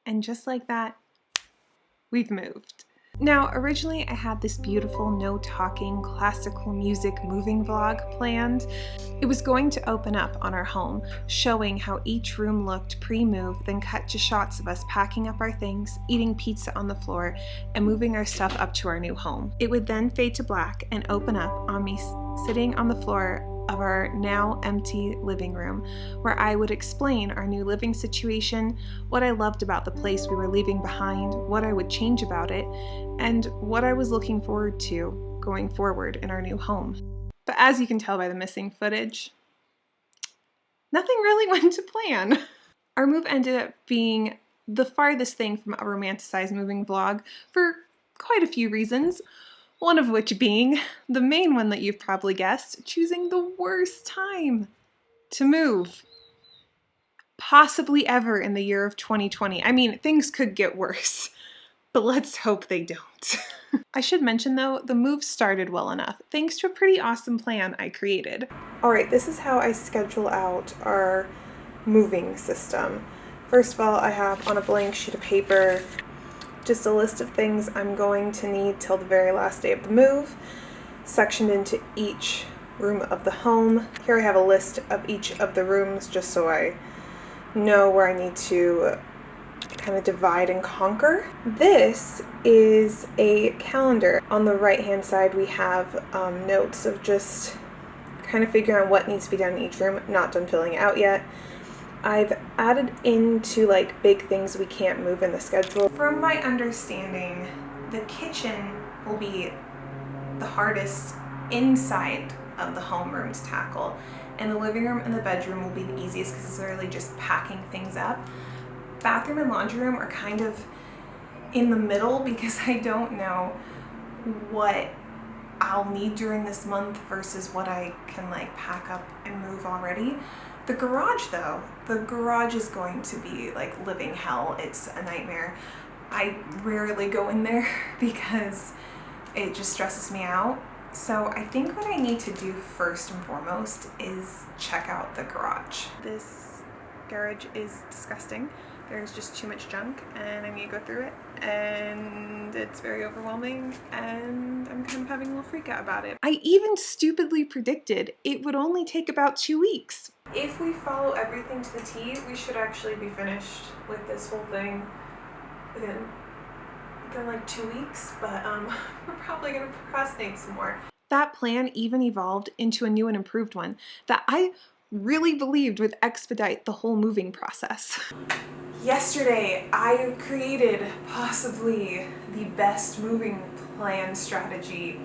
And just like that, we've moved. Now, originally I had this beautiful no-talking classical music moving vlog planned. It was going to open up on our home, showing how each room looked pre-move, then cut to shots of us packing up our things, eating pizza on the floor, and moving our stuff up to our new home. It would then fade to black and open up on me sitting on the floor of our now empty living room, where I would explain our new living situation, what I loved about the place we were leaving behind, what I would change about it, and what I was looking forward to going forward in our new home. But as you can tell by the missing footage, nothing really went to plan. Our move ended up being the farthest thing from a romanticized moving vlog for quite a few reasons. One of which being, the main one that you've probably guessed, choosing the worst time to move. Possibly ever in the year of 2020. I mean, things could get worse, but let's hope they don't. I should mention though, the move started well enough, thanks to a pretty awesome plan I created. Alright, this is how I schedule out our moving system. First of all, I have on a blank sheet of paper just a list of things I'm going to need till the very last day of the move, sectioned into each room of the home. Here I have a list of each of the rooms just so I know where I need to kind of divide and conquer. This is a calendar. On the right hand side we have notes of just kind of figuring out what needs to be done in each room. Not done filling it out yet. I've added into like big things we can't move in the schedule. From my understanding, the kitchen will be the hardest inside of the homeroom to tackle, and the living room and the bedroom will be the easiest because it's literally just packing things up. Bathroom and laundry room are kind of in the middle because I don't know what I'll need during this month versus what I can like pack up and move already. The garage though, the garage is going to be like living hell. It's a nightmare. I rarely go in there because it just stresses me out. So I think what I need to do first and foremost is check out the garage. This garage is disgusting. There's just too much junk and I need to go through it, and it's very overwhelming and I'm kind of having a little freak out about it. I even stupidly predicted it would only take about 2 weeks. If we follow everything to the T, we should actually be finished with this whole thing within like 2 weeks, but we're probably gonna procrastinate some more. That plan even evolved into a new and improved one that I really believed would expedite the whole moving process. Yesterday, I created possibly the best moving plan strategy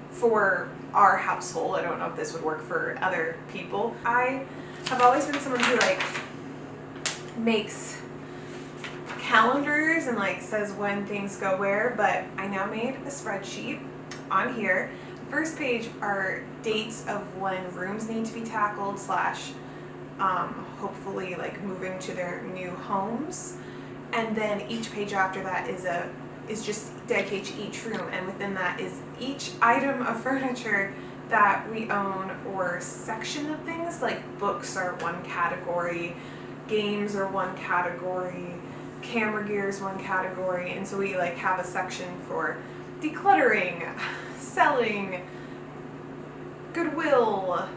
for our household. I don't know if this would work for other people. I have always been someone who like makes calendars and like says when things go where, but I now made a spreadsheet on here. First page are dates of when rooms need to be tackled slash hopefully like moving to their new homes, and then each page after that is just dedicated to each room, and within that is each item of furniture that we own or section of things. Like books are one category, games are one category, camera gear is one category, and so we like have a section for decluttering, selling, Goodwill,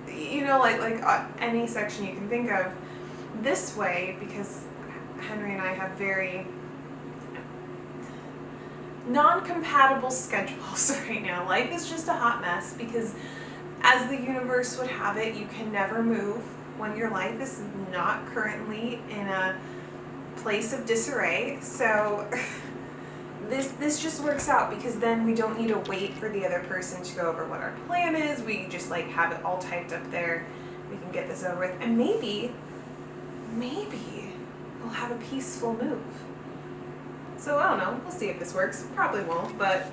you know, like any section you can think of. This way, because Henry and I have very non-compatible schedules right now. Life is just a hot mess because, as the universe would have it, you can never move when your life is not currently in a place of disarray. So this just works out because then we don't need to wait for the other person to go over what our plan is. We just like have it all typed up there. We can get this over with, and maybe we'll have a peaceful move. So I don't know, we'll see if this works. Probably won't, but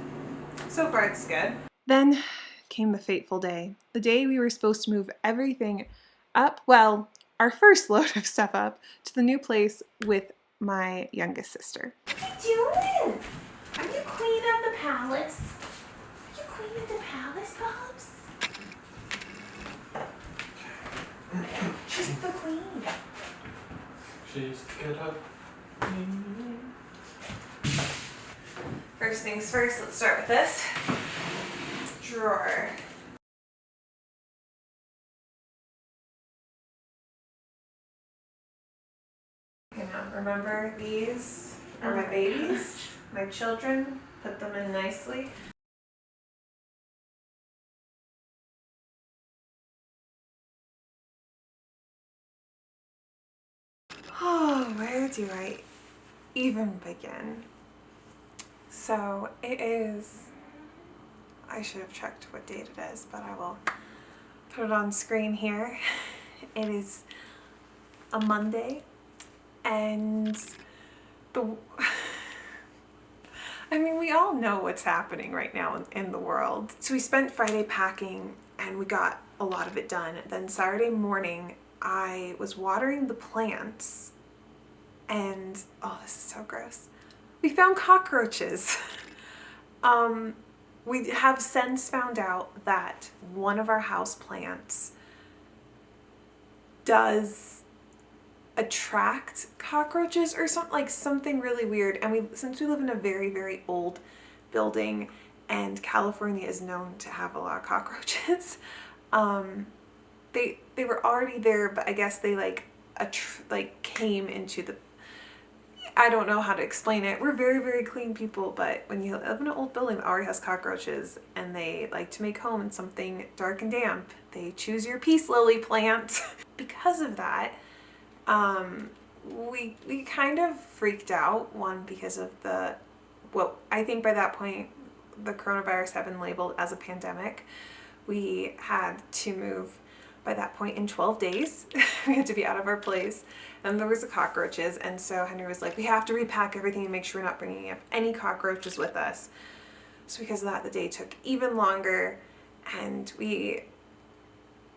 so far it's good. Then came the fateful day. The day we were supposed to move everything up, well, our first load of stuff up, to the new place with my youngest sister. What are you doing? Are you queen of the palace? Are you queen of the palace, Bubs? She's the queen. She's get up First things first, let's start with this drawer. You know, remember these are my babies, my children. Put them in nicely. Oh, where do I even begin? So it is, I should have checked what date it is, but I will put it on screen here. It is a Monday, and the I mean, we all know what's happening right now in the world. So we spent Friday packing and we got a lot of it done. Then Saturday morning, I was watering the plants and, oh, this is so gross. We found cockroaches. We have since found out that one of our house plants does attract cockroaches or something really weird. And since we live in a very, very old building and California is known to have a lot of cockroaches, they were already there, but I guess they came into the, I don't know how to explain it. We're very, very clean people, but when you live in an old building that already has cockroaches and they like to make home in something dark and damp, they choose your peace lily plant. Because of that, we kind of freaked out, one, because of I think by that point the coronavirus had been labeled as a pandemic. We had to move by that point in 12 days. We had to be out of our place, and there was the cockroaches, and so Henry was like, we have to repack everything and make sure we're not bringing up any cockroaches with us. So because of that, the day took even longer, and it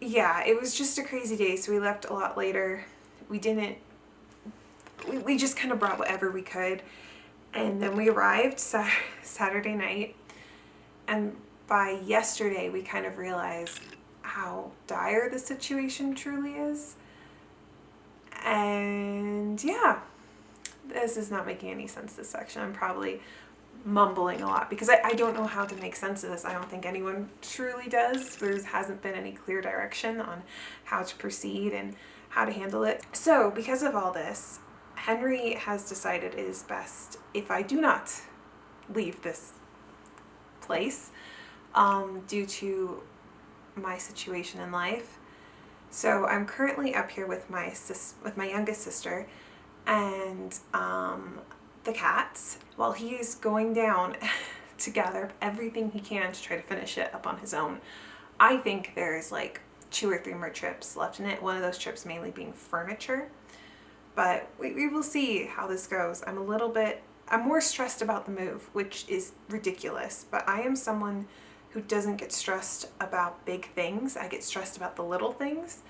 was just a crazy day. So we left a lot later. We just kind of brought whatever we could, and then we arrived Saturday night, and by yesterday we kind of realized how dire the situation truly is. And yeah, this is not making any sense, this section. I'm probably mumbling a lot because I don't know how to make sense of this. I don't think anyone truly does. There hasn't been any clear direction on how to proceed and how to handle it. So because of all this, Henry has decided it is best if I do not leave this place due to my situation in life. So I'm currently up here with my youngest sister and the cats, while he's going down to gather everything he can to try to finish it up on his own. I think there's like 2 or 3 more trips left in it, one of those trips mainly being furniture. But we will see how this goes. I'm more stressed about the move, which is ridiculous, but I am someone who doesn't get stressed about big things. I get stressed about the little things.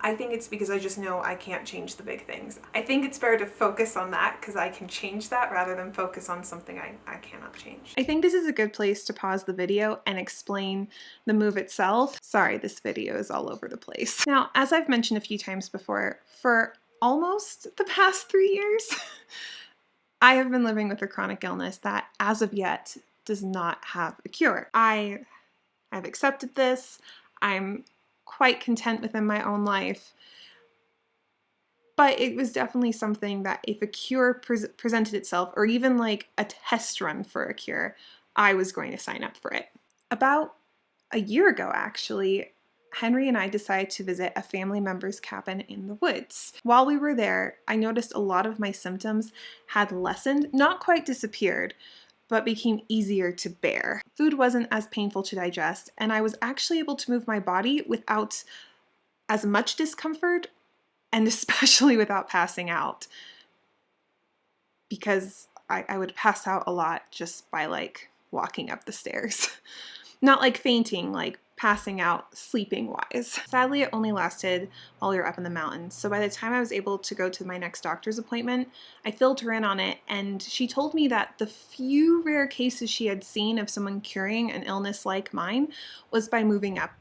I think it's because I just know I can't change the big things. I think it's better to focus on that because I can change that rather than focus on something I cannot change. I think this is a good place to pause the video and explain the move itself. Sorry, this video is all over the place. Now, as I've mentioned a few times before, for almost the past 3 years, I have been living with a chronic illness that, as of yet, does not have a cure. I've accepted this. I'm quite content within my own life. But it was definitely something that if a cure presented itself, or even like a test run for a cure, I was going to sign up for it. About a year ago, actually, Henry and I decided to visit a family member's cabin in the woods. While we were there, I noticed a lot of my symptoms had lessened, not quite disappeared, but became easier to bear. Food wasn't as painful to digest, and I was actually able to move my body without as much discomfort, and especially without passing out, because I would pass out a lot just by like walking up the stairs. Not like fainting, like passing out sleeping wise. Sadly, it only lasted while we were up in the mountains. So by the time I was able to go to my next doctor's appointment, I filled her in on it, and she told me that the few rare cases she had seen of someone curing an illness like mine was by moving up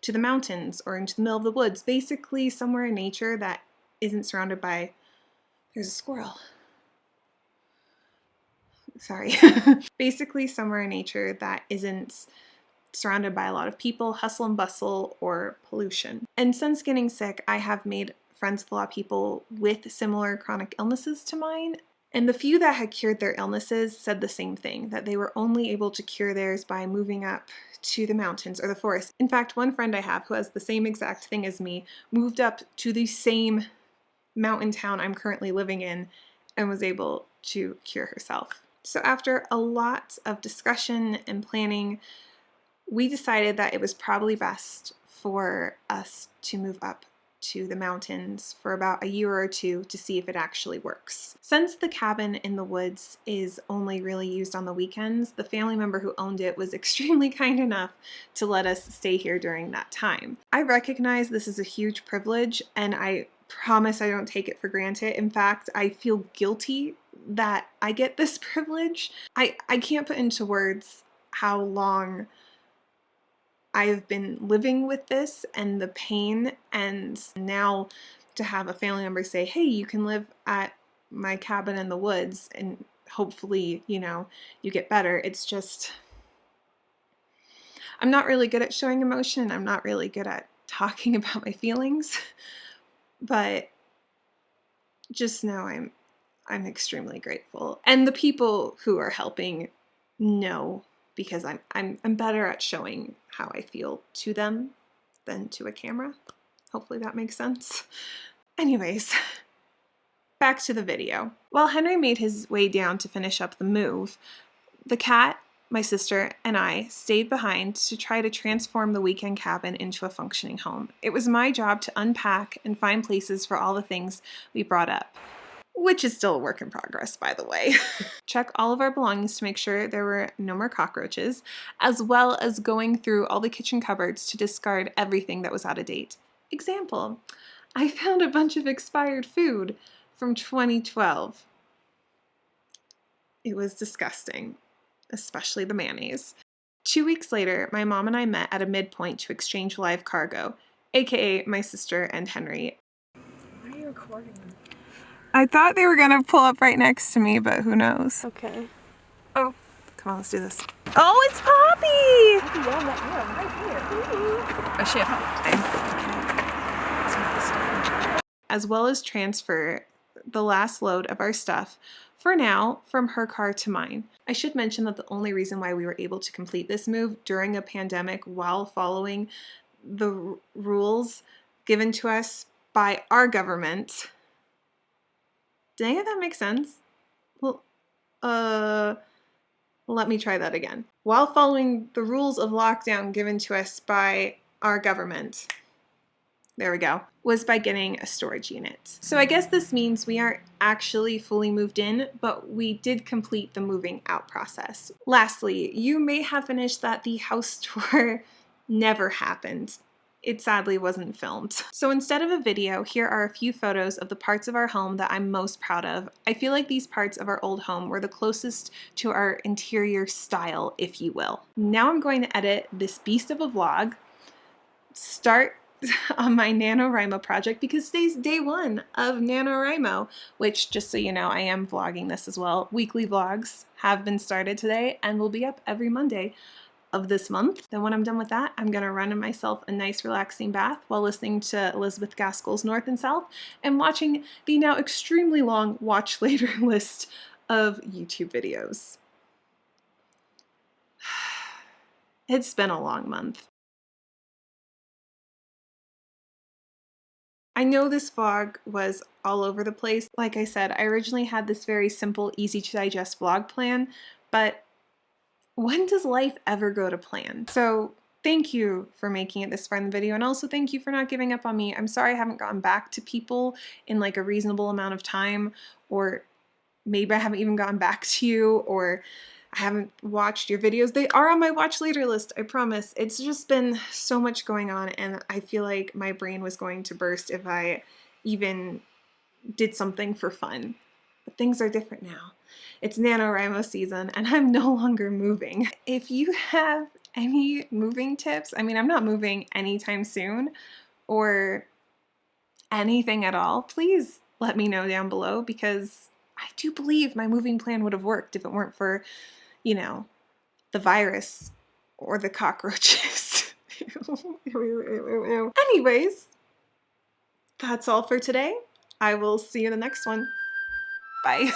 to the mountains or into the middle of the woods, basically somewhere in nature that isn't surrounded by, there's a squirrel. Sorry. Basically somewhere in nature that isn't surrounded by a lot of people, hustle and bustle, or pollution. And since getting sick, I have made friends with a lot of people with similar chronic illnesses to mine. And the few that had cured their illnesses said the same thing, that they were only able to cure theirs by moving up to the mountains or the forest. In fact, one friend I have who has the same exact thing as me moved up to the same mountain town I'm currently living in and was able to cure herself. So after a lot of discussion and planning, we decided that it was probably best for us to move up to the mountains for about a year or two to see if it actually works. Since the cabin in the woods is only really used on the weekends, the family member who owned it was extremely kind enough to let us stay here during that time. I recognize this is a huge privilege, and I promise I don't take it for granted. In fact, I feel guilty that I get this privilege. I can't put into words how long I've been living with this and the pain, and now to have a family member say, hey, you can live at my cabin in the woods and hopefully, you know, you get better. It's just, I'm not really good at showing emotion. I'm not really good at talking about my feelings, but just know I'm extremely grateful. And the people who are helping know, because I'm better at showing how I feel to them than to a camera. Hopefully that makes sense. Anyways, back to the video. While Henry made his way down to finish up the move, the cat, my sister, and I stayed behind to try to transform the weekend cabin into a functioning home. It was my job to unpack and find places for all the things we brought up, which is still a work in progress, by the way. Check all of our belongings to make sure there were no more cockroaches, as well as going through all the kitchen cupboards to discard everything that was out of date. Example, I found a bunch of expired food from 2012. It was disgusting, especially the mayonnaise. 2 weeks later, my mom and I met at a midpoint to exchange live cargo, aka my sister and Henry. Why are you recording? I thought they were gonna pull up right next to me, but who knows? Okay. Oh, come on, let's do this. Oh, it's Poppy! Yeah, right here. Ooh. Oh, shit. As well as transfer the last load of our stuff, for now, from her car to mine. I should mention that the only reason why we were able to complete this move during a pandemic while following the rules given to us by our government. Did any of that make sense? Well, let me try that again. While following the rules of lockdown given to us by our government, there we go, was by getting a storage unit. So I guess this means we aren't actually fully moved in, but we did complete the moving out process. Lastly, you may have finished that the house tour never happened. It sadly wasn't filmed. So instead of a video, here are a few photos of the parts of our home that I'm most proud of. I feel like these parts of our old home were the closest to our interior style, if you will. Now I'm going to edit this beast of a vlog, start on my NaNoWriMo project, because today's day one of NaNoWriMo, which, just so you know, I am vlogging this as well. Weekly vlogs have been started today and will be up every Monday of this month. Then when I'm done with that, I'm gonna run myself a nice relaxing bath while listening to Elizabeth Gaskell's North and South and watching the now extremely long watch later list of YouTube videos. It's been a long month. I know this vlog was all over the place. Like I said, I originally had this very simple, easy to digest vlog plan, but when does life ever go to plan? So thank you for making it this far in the video, and also thank you for not giving up on me. I'm sorry I haven't gotten back to people in like a reasonable amount of time, or maybe I haven't even gotten back to you, or I haven't watched your videos. They are on my watch later list, I promise. It's just been so much going on, and I feel like my brain was going to burst if I even did something for fun. But things are different now. It's NaNoWriMo season, and I'm no longer moving. If you have any moving tips, I mean, I'm not moving anytime soon, or anything at all, please let me know down below, because I do believe my moving plan would have worked if it weren't for, you know, the virus or the cockroaches. Anyways, that's all for today. I will see you in the next one. Bye.